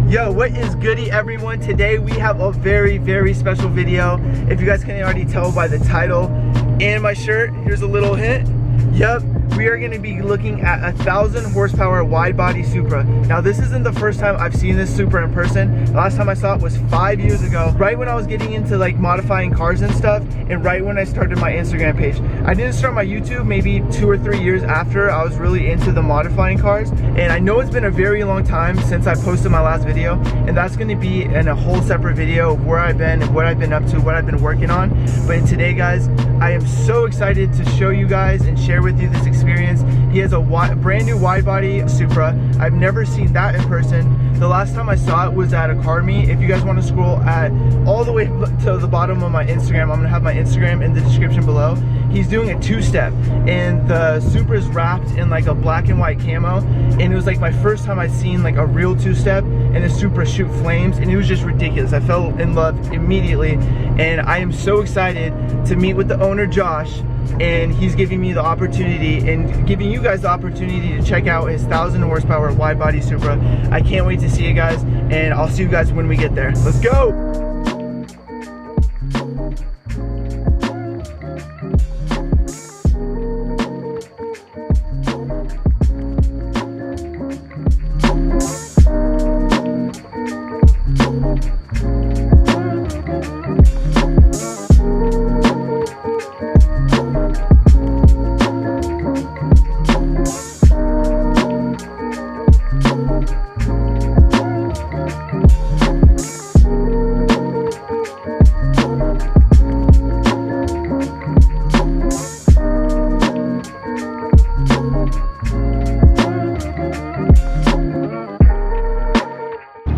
Yo, what is goody everyone? Today we have a very special video. If you guys can already tell by the title and my shirt, here's a little hint. Yep, we are going to be looking at a 1,000 horsepower wide body Supra. Now this isn't the first time I've seen this Supra in person. The last time I saw it was 5 years ago, right when I was getting into like modifying cars and stuff, and right when I started my Instagram page. I didn't start my YouTube maybe 2 or 3 years after I was really into the modifying cars, and I know it's been a very long time since I posted my last video, and that's going to be in a whole separate video of where I've been and what I've been up to, what I've been working on. But today guys, I am so excited to show you guys and share with you this experience. He has a brand new wide body Supra. I've never seen that in person. The last time I saw it was at a car meet. If you guys want to scroll all the way to the bottom of my Instagram, I'm gonna have my Instagram in the description below. He's doing a two-step, and the Supra is wrapped in like a black and white camo, and it was like my first time I'd seen like a real two-step and a Supra shoot flames, and it was just ridiculous. I fell in love immediately, and I am so excited to meet with the owner, Josh, and he's giving me the opportunity and giving you guys the opportunity to check out his 1,000 horsepower wide body Supra. I can't wait to see you guys, and I'll see you guys when we get there. Let's go!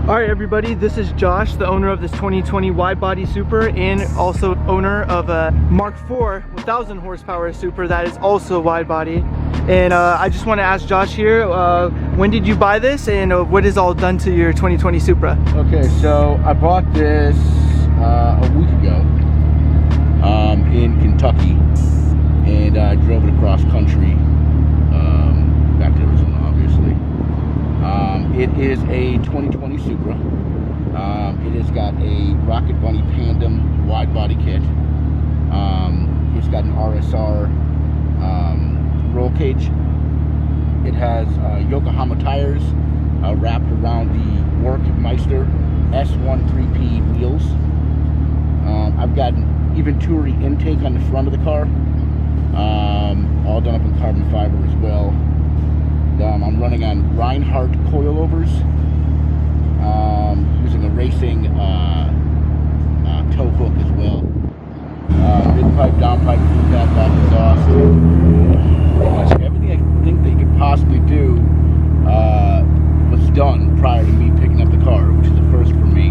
Alright everybody, this is Josh, the owner of this 2020 Widebody Supra and also owner of a Mk4 1,000 horsepower Supra that is also wide body. And I just want to ask Josh here, when did you buy this and what is all done to your 2020 Supra? Okay, so I bought this a week ago in Kentucky, and I drove it across country back to Arizona, obviously. It is a 2020 Supra. It has got a Rocket Bunny Pandem wide body kit. It's got an RSR roll cage. It has Yokohama tires wrapped around the Workmeister S13P wheels. I've got an even Turi intake on the front of the car, all done up in carbon fiber as well. I'm running on Reinhardt coilovers, using a racing tow hook as well. Mid pipe, down pipe, feedback, back exhaust. Pretty much everything I think that you could possibly do was done prior to me picking up the car, which is a first for me.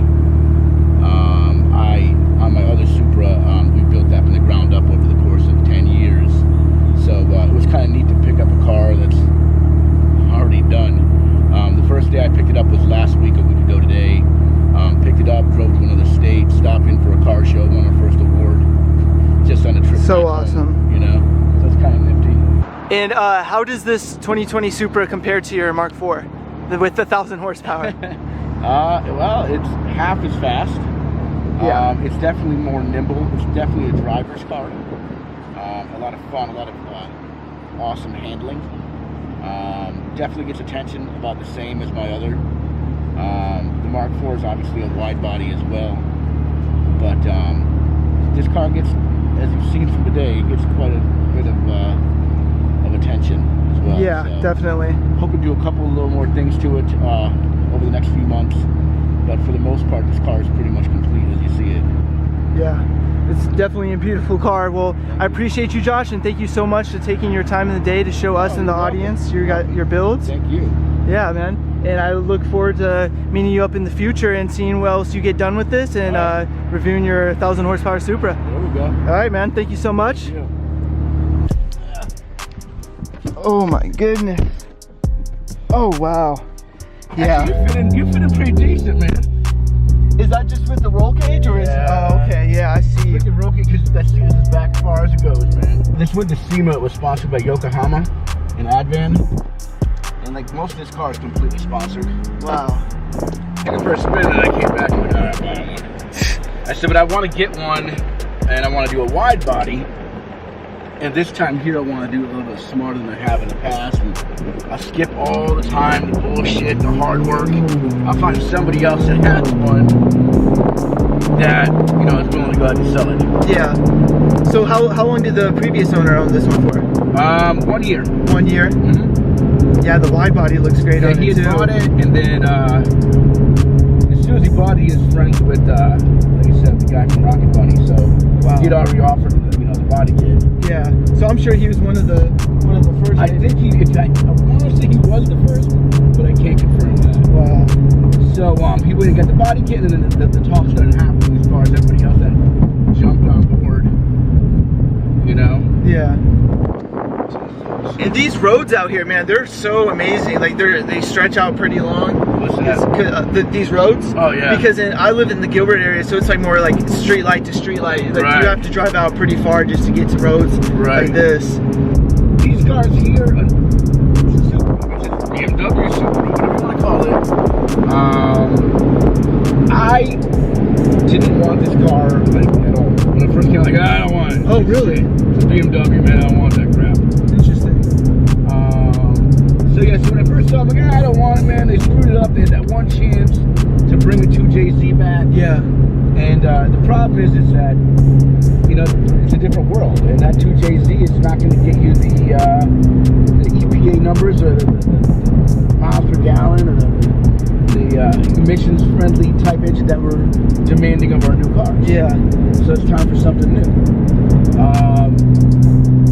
On my other Supra, we built that from the ground up over the course of 10 years. So it was kind of neat to pick up a car that's already done. The first day I picked it up was last week, a week ago today. Picked it up, drove to another state, stopped in for a car show, won our first award. Just on a trip. So awesome. Home, you know, so it's kind of nifty. And how does this 2020 Supra compare to your Mk4 with the 1,000 horsepower? Well, it's half as fast. Yeah. It's definitely more nimble. It's definitely a driver's car. A lot of fun, a lot of awesome handling. Definitely gets attention about the same as my other. The Mk4 is obviously a wide body as well, but this car gets, as you've seen from today, it gets quite a bit of attention. attention as well. Yeah, so definitely. hope to do a couple of little more things to it over the next few months. But for the most part, this car is pretty much complete as you see it. Yeah, it's definitely a beautiful car. Well, I appreciate you, Josh, and thank you so much for taking your time in the day to show us and the audience your builds. Thank you. Yeah, man. And I look forward to meeting you up in the future and seeing what else you get done with this and reviewing your 1,000 horsepower Supra. There we go. All right, man. Thank you so much. Yeah. Oh my goodness. Oh wow. Yeah. Actually, you fit in pretty decent, man. Is that just with the roll cage or is oh okay, yeah, I see. With the roll cage, because that seat is as back as far as it goes, man. This winter SEMA was sponsored by Yokohama and Advan. And like most of this car is completely sponsored. Wow. Took it for a spin and I came back and went, all right, buy one. I said, but I want to get one and I want to do a wide body. And this time here I want to do it a little bit smarter than I have in the past. And I'll skip all the time, the bullshit, the hard work. I'll find somebody else that has one that, you know, is willing to go ahead and sell it. Yeah. So how long did the previous owner own this one for? 1 year. 1 year? Mm-hmm. Yeah, the wide body looks great on it too. He had bought it, and then as soon as he bought it, he is friends with, like you said, the guy from Rocket Bunny. So he'd already offered, you know, the body kit. Yeah. So I'm sure he was one of the first. I think I want to say he was the first, but I can't confirm that. Wow. So he went and got the body kit, and then the talk started happening as far as everybody else that jumped on board. You know? Yeah. And these roads out here, man, they're so amazing. Like they stretch out pretty long. What's that? These roads. Oh yeah. Because I live in the Gilbert area, so it's like more like street light to street light. Like you have to drive out pretty far just to get to roads like this. These cars here, BMW Supra, whatever you want to call it. I didn't want this car like at all. When it first came, like I don't want it. Oh really? It's a BMW, man. I don't want that crap. Interesting. So yeah, so when I first saw it, I'm like, I don't want it, man. They screwed it up. They had that one chance to bring the 2JZ back. Yeah. And the problem is that, you know, it's a different world. And that 2JZ is not going to get you the EPA numbers or the miles per gallon or the emissions-friendly type engine that we're demanding of our new cars. Yeah. So it's time for something new.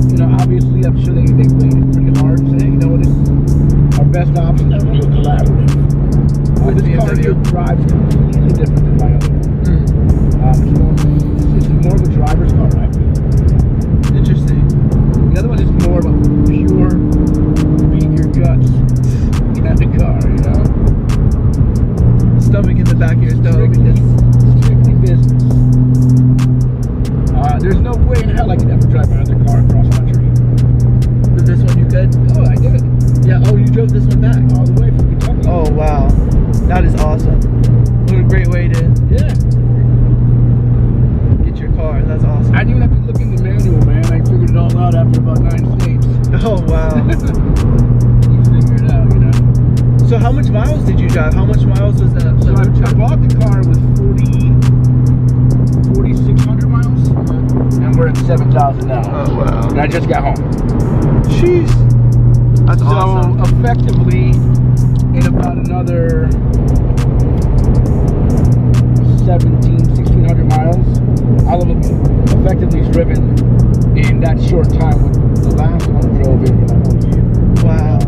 You know, obviously, I'm sure they waited pretty hard and said, hey, you know what, this is our best option. Let's do a collaborative. This car here drives completely different than my other one. It's more of a driver's car, I feel. Interesting. The other one is more of a pure beat your guts kind of car, you know? Stomach in the back of your stomach. Strictly business. There's no way in hell I could ever drive my other car across country. With this one you could? Oh, I did it. Yeah, oh, you drove this one back? All the way from Kentucky. Oh, wow. That is awesome. What a great way to get your car. That's awesome. I didn't even have to look in the manual, man. I figured it all out after about 9 states. Oh, wow. You figure it out, you know? So how much miles did you drive? How much miles was that? So I bought the car with 4,600 miles, and we're at 7,000 now. Oh, wow. And I just got home. Jeez. That's awesome. So effectively, in about another 1,600 miles, I'll have effectively driven in that short time when the last one drove it in a whole year. Wow.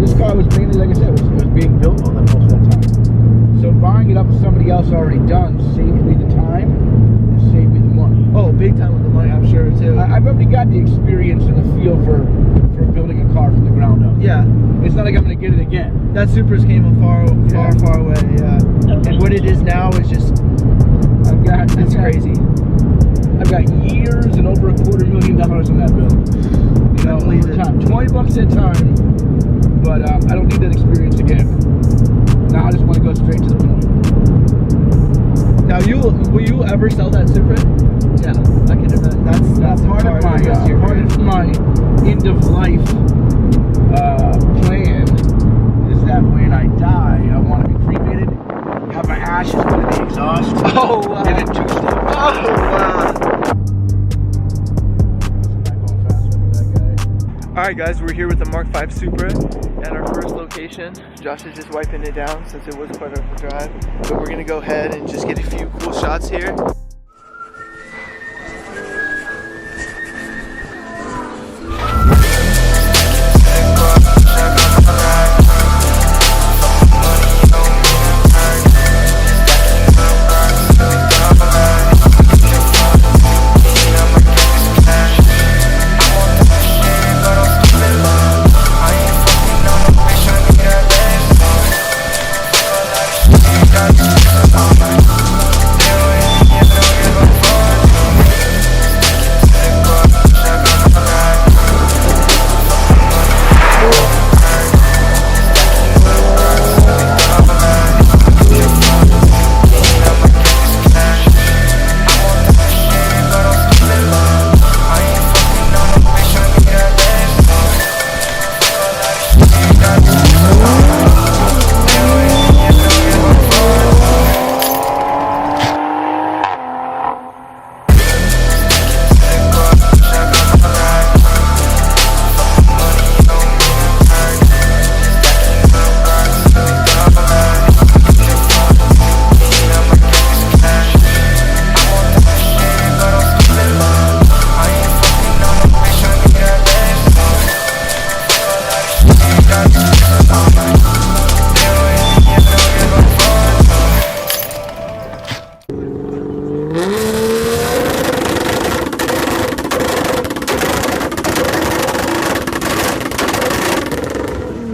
This car was mainly, like I said, it was being built all that most of that time. So buying it up with somebody else already done saved me the time and saved me the money. Oh, big time with the money, I'm sure, too. I've already got the experience and the feel for building a car from the ground up. Yeah. It's not like I'm going to get it again. That Supra's came a far away, yeah. And what it is now is just, it's crazy. I've got years and over $250,000 on that bill. You know, over time. $20 at a time, but I don't need that experience again. Now I just want to go straight to the point. Now, will you ever sell that Supra? Yeah, I can imagine. That's part of my end of life plan is that when I die, I want to be cremated, have my ashes put in the exhaust, oh wow, and then 2 steps. Oh wow. Alright guys, we're here with the Mk5 Supra at our first location. Josh is just wiping it down since it was quite a drive. But we're gonna go ahead and just get a few cool shots here.